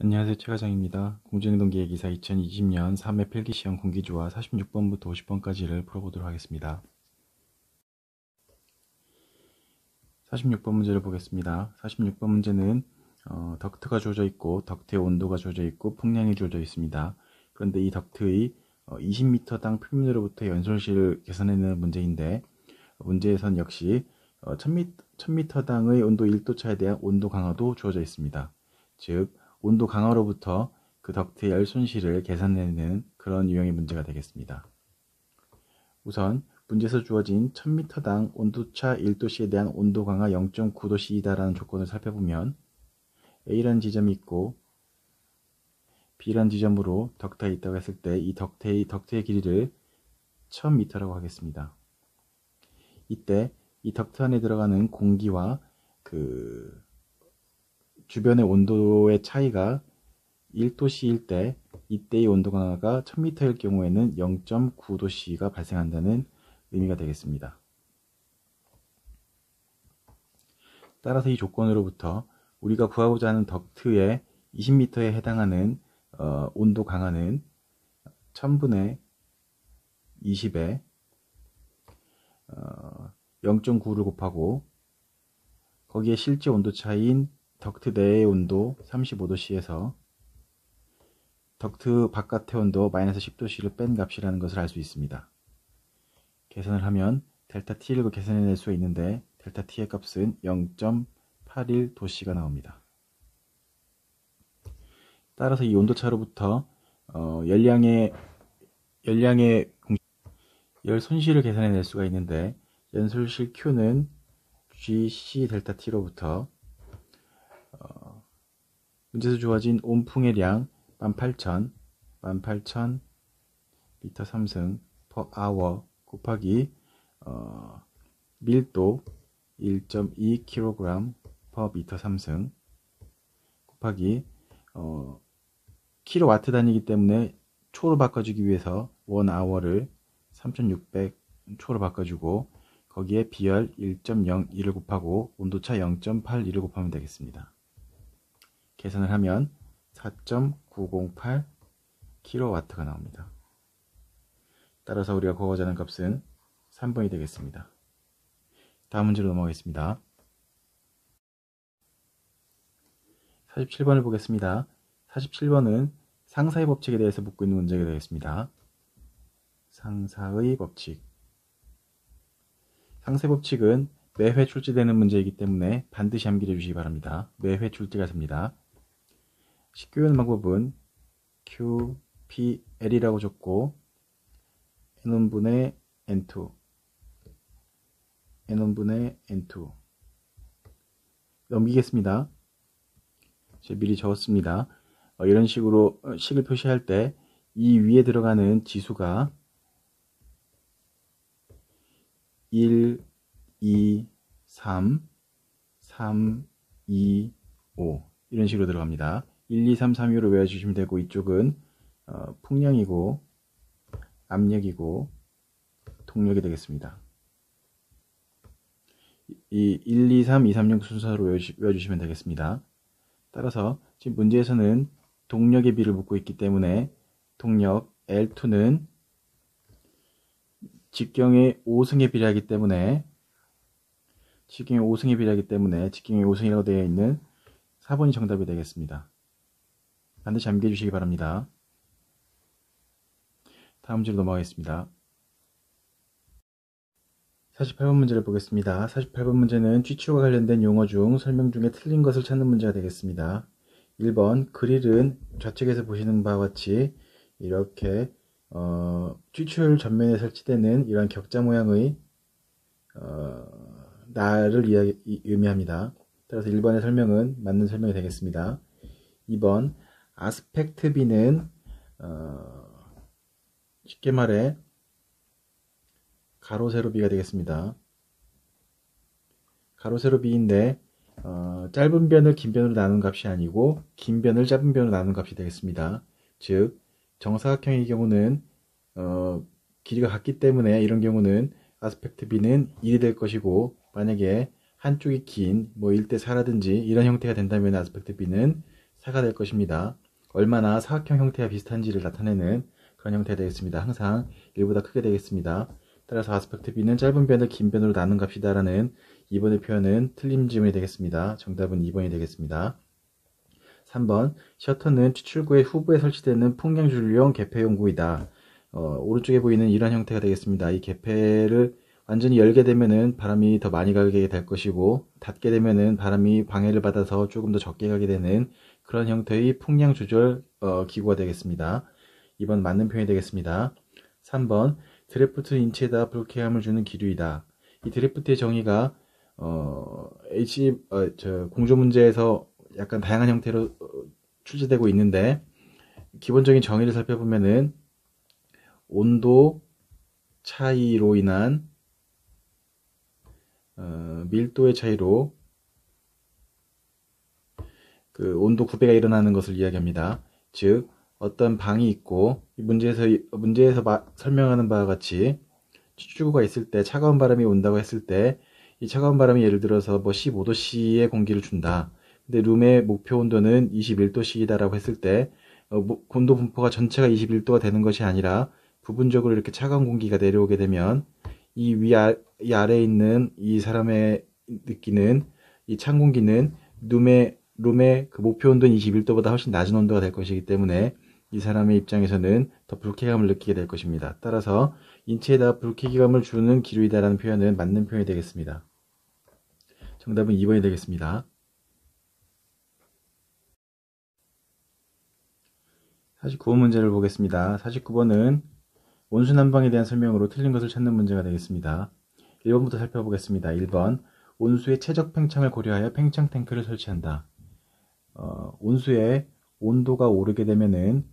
안녕하세요. 최과장입니다. 공중이동기획이사 2020년 3회 필기시험 공기조화 46번부터 50번까지를 풀어보도록 하겠습니다. 46번 문제를 보겠습니다. 46번 문제는 덕트가 주어져 있고 덕트의 온도가 주어져 있고 풍량이 주어져 있습니다. 그런데 이 덕트의 20m당 표면으로부터 연솔실을 계산해내는 문제인데, 문제에선 역시 1000m당의 온도 1도 차에 대한 온도 강화도 주어져 있습니다. 즉 온도 강화로부터 그 덕트의 열 손실을 계산해내는 그런 유형의 문제가 되겠습니다. 우선 문제에서 주어진 1000m당 온도차 1도씨에 대한 온도 강화 0.9도씨이다라는 조건을 살펴보면, A라는 지점이 있고 B라는 지점으로 덕트가 있다고 했을 때 이 덕트의 길이를 1000m라고 하겠습니다. 이때 이 덕트 안에 들어가는 공기와 그 주변의 온도의 차이가 1도씨일 때, 이때의 온도 강화가 1000m일 경우에는 0.9도씨가 발생한다는 의미가 되겠습니다. 따라서 이 조건으로부터 우리가 구하고자 하는 덕트의 20m에 해당하는 온도 강화는 1000분의 20에 0.9를 곱하고 거기에 실제 온도 차이인 덕트 내의 온도 35도씨에서 덕트 바깥의 온도 마이너스 10도씨를 뺀 값이라는 것을 알 수 있습니다. 계산을 하면 델타 T를 계산해낼 수 있는데 델타 T의 값은 0.81도씨가 나옵니다. 따라서 이 온도차로부터 열량의 열 손실을 계산해낼 수가 있는데, 연솔실 Q는 GC 델타 T로부터 문제에서 주어진 온풍의 량 18,000 미터 3승 per hour 곱하기 밀도 1.2kg per 미터 3승 곱하기 킬로와트 단위이기 때문에 초로 바꿔주기 위해서 1hour를 3600 초로 바꿔주고 거기에 비열 1.02를 곱하고 온도차 0.82를 곱하면 되겠습니다. 계산을 하면 4.908 킬로와트가 나옵니다. 따라서 우리가 구하고자 하는 값은 3번이 되겠습니다. 다음 문제로 넘어가겠습니다. 47번을 보겠습니다. 47번은 상사의 법칙에 대해서 묻고 있는 문제가 되겠습니다. 상사의 법칙. 상사의 법칙은 매회 출제되는 문제이기 때문에 반드시 암기해 주시기 바랍니다. 매회 출제가 됩니다. 쉽게 외우는 방법은 QPL이라고 적고 N1분의 N2 N1분의 N2 넘기겠습니다. 제가 미리 적었습니다. 이런 식으로 식을 표시할 때 이 위에 들어가는 지수가 1, 2, 3, 3, 2, 5 이런 식으로 들어갑니다. 1, 2, 3, 3, 2로 외워주시면 되고, 이쪽은 풍량이고 압력이고 동력이 되겠습니다. 이 1, 2, 3, 2, 3, 6 순서로 외워주시면 되겠습니다. 따라서 지금 문제에서는 동력의 비를 묻고 있기 때문에 동력 L2는 직경의 5승에 비례하기 때문에 직경의 5승이라고 되어 있는 4번이 정답이 되겠습니다. 반드시 암기해 주시기 바랍니다. 다음 문제로 넘어가겠습니다. 48번 문제를 보겠습니다. 48번 문제는 취추와 관련된 용어 중 설명 중에 틀린 것을 찾는 문제가 되겠습니다. 1번 그릴은 좌측에서 보시는 바와 같이 이렇게 취추혈 전면에 설치되는 이런 격자 모양의 날을 의미합니다. 따라서 1번의 설명은 맞는 설명이 되겠습니다. 2번 아스펙트 B는 쉽게 말해 가로 세로 B가 되겠습니다. 가로 세로 B인데 짧은 변을 긴 변으로 나눈 값이 아니고 긴 변을 짧은 변으로 나눈 값이 되겠습니다. 즉 정사각형의 경우는 길이가 같기 때문에 이런 경우는 아스펙트 B는 1이 될 것이고, 만약에 한쪽이 긴 1대 4라든지 이런 형태가 된다면 아스펙트 B는 4가 될 것입니다. 얼마나 사각형 형태와 비슷한지를 나타내는 그런 형태가 되겠습니다. 항상 1보다 크게 되겠습니다. 따라서 아스펙트 B는 짧은 변을 긴 변으로 나눈 값이다라는 2번의 표현은 틀린 질문이 되겠습니다. 정답은 2번이 되겠습니다. 3번, 셔터는 추출구의 후부에 설치되는 풍량준용 개폐용구이다. 오른쪽에 보이는 이런 형태가 되겠습니다. 이 개폐를 완전히 열게 되면은 바람이 더 많이 가게 될 것이고, 닫게 되면은 바람이 방해를 받아서 조금 더 적게 가게 되는 그런 형태의 풍량 조절 기구가 되겠습니다. 2번 맞는 표현이 되겠습니다. 3번, 드래프트 인체에다 불쾌함을 주는 기류이다. 이 드래프트의 정의가 공조 문제에서 약간 다양한 형태로 출제되고 있는데, 기본적인 정의를 살펴보면은 온도 차이로 인한 밀도의 차이로 그 온도 구배가 일어나는 것을 이야기합니다. 즉 어떤 방이 있고, 문제에서 설명하는 바와 같이 추출구가 있을 때 차가운 바람이 온다고 했을 때, 이 차가운 바람이 예를 들어서 뭐 15도씨의 공기를 준다. 근데 룸의 목표 온도는 21도씨이다라고 했을 때, 온도 분포가 전체가 21도가 되는 것이 아니라 부분적으로 이렇게 차가운 공기가 내려오게 되면 이 아래에 있는 이 사람의 느끼는 이 찬 공기는 룸의 그 목표 온도는 21도보다 훨씬 낮은 온도가 될 것이기 때문에 이 사람의 입장에서는 더 불쾌감을 느끼게 될 것입니다. 따라서 인체에다 불쾌감을 주는 기류이다라는 표현은 맞는 표현이 되겠습니다. 정답은 2번이 되겠습니다. 49번 문제를 보겠습니다. 49번은 온수난방에 대한 설명으로 틀린 것을 찾는 문제가 되겠습니다. 1번부터 살펴보겠습니다. 1번, 온수의 최적 팽창을 고려하여 팽창 탱크를 설치한다. 온수의 온도가 오르게 되면은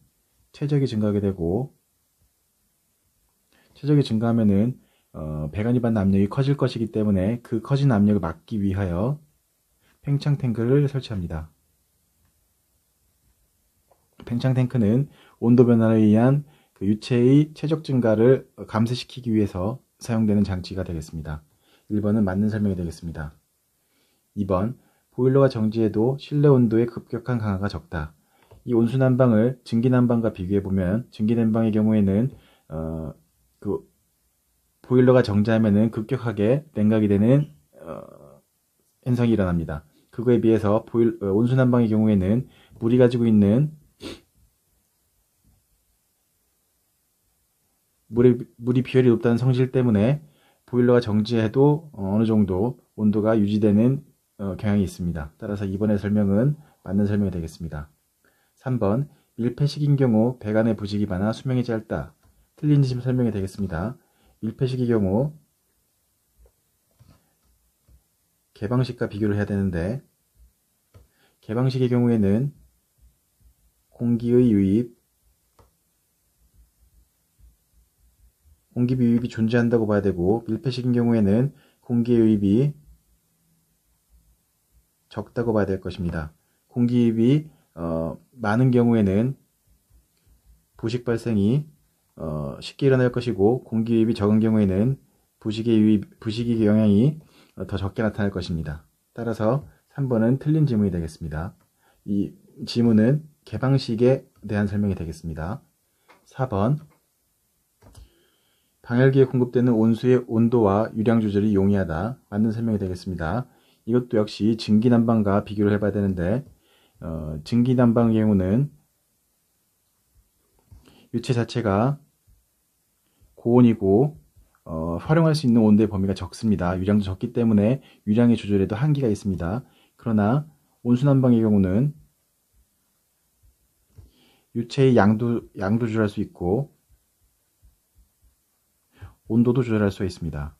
최적이 증가하게 되고, 최적이 증가하면은 배관이 받는 압력이 커질 것이기 때문에 그 커진 압력을 막기 위하여 팽창 탱크를 설치합니다. 팽창 탱크는 온도 변화에 의한 그 유체의 최적 증가를 감쇄시키기 위해서 사용되는 장치가 되겠습니다. 1번은 맞는 설명이 되겠습니다. 2번, 보일러가 정지해도 실내 온도의 급격한 강화가 적다. 이 온수난방을 증기난방과 비교해보면, 증기난방의 경우에는 보일러가 정지하면은 급격하게 냉각이 되는 현상이 일어납니다. 그거에 비해서 온수난방의 경우에는 물이 가지고 있는 물이 비열이 높다는 성질 때문에 보일러가 정지해도 어느 정도 온도가 유지되는 경향이 있습니다. 따라서 이번의 설명은 맞는 설명이 되겠습니다. 3번, 밀폐식인 경우 배관의 부식이 많아 수명이 짧다. 틀린 설명이 되겠습니다. 밀폐식의 경우 개방식과 비교를 해야 되는데, 개방식의 경우에는 공기의 유입, 공기 유입이 존재한다고 봐야 되고, 밀폐식인 경우에는 공기의 유입이 적다고 봐야 될 것입니다. 공기 유입이 많은 경우에는 부식 발생이 쉽게 일어날 것이고, 공기 유입이 적은 경우에는 부식의 영향이 더 적게 나타날 것입니다. 따라서 3번은 틀린 지문이 되겠습니다. 이 지문은 개방식에 대한 설명이 되겠습니다. 4번, 방열기에 공급되는 온수의 온도와 유량 조절이 용이하다. 맞는 설명이 되겠습니다. 이것도 역시 증기난방과 비교를 해봐야 되는데, 증기난방의 경우는 유체 자체가 고온이고 활용할 수 있는 온도의 범위가 적습니다. 유량도 적기 때문에 유량의 조절에도 한계가 있습니다. 그러나 온수난방의 경우는 유체의 양도 조절할 수 있고 온도도 조절할 수 있습니다.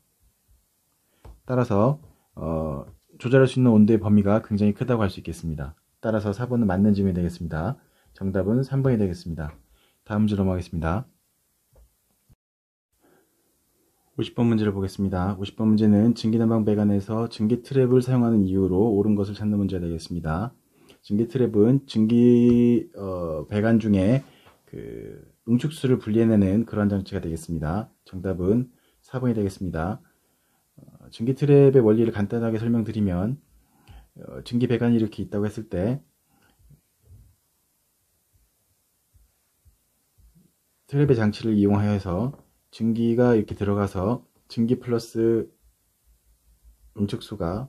따라서 조절할 수 있는 온도의 범위가 굉장히 크다고 할 수 있겠습니다. 따라서 4번은 맞는 질문이 되겠습니다. 정답은 3번이 되겠습니다. 다음 문제로 넘어가겠습니다. 50번 문제를 보겠습니다. 50번 문제는 증기난방 배관에서 증기 트랩을 사용하는 이유로 옳은 것을 찾는 문제가 되겠습니다. 증기 트랩은 증기 배관 중에 그 응축수를 분리해내는 그런 장치가 되겠습니다. 정답은 4번이 되겠습니다. 증기 트랩의 원리를 간단하게 설명드리면, 증기 배관이 이렇게 있다고 했을 때 트랩의 장치를 이용하여서 증기가 이렇게 들어가서 증기 플러스 응축수가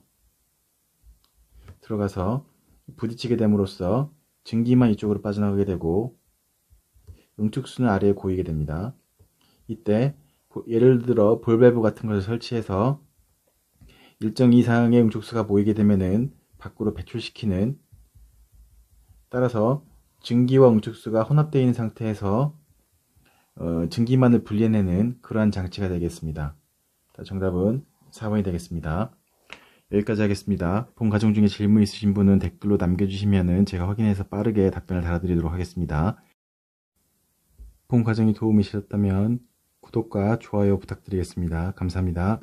들어가서 부딪히게 됨으로써 증기만 이쪽으로 빠져나가게 되고 응축수는 아래에 고이게 됩니다. 이때 예를 들어 볼밸브 같은 것을 설치해서 일정 이상의 응축수가 모이게 되면은 밖으로 배출시키는, 따라서 증기와 응축수가 혼합되어 있는 상태에서 증기만을 분리해내는 그러한 장치가 되겠습니다. 정답은 4번이 되겠습니다. 여기까지 하겠습니다. 본 과정 중에 질문 있으신 분은 댓글로 남겨주시면 제가 확인해서 빠르게 답변을 달아드리도록 하겠습니다. 본 과정이 도움이 되셨다면 구독과 좋아요 부탁드리겠습니다. 감사합니다.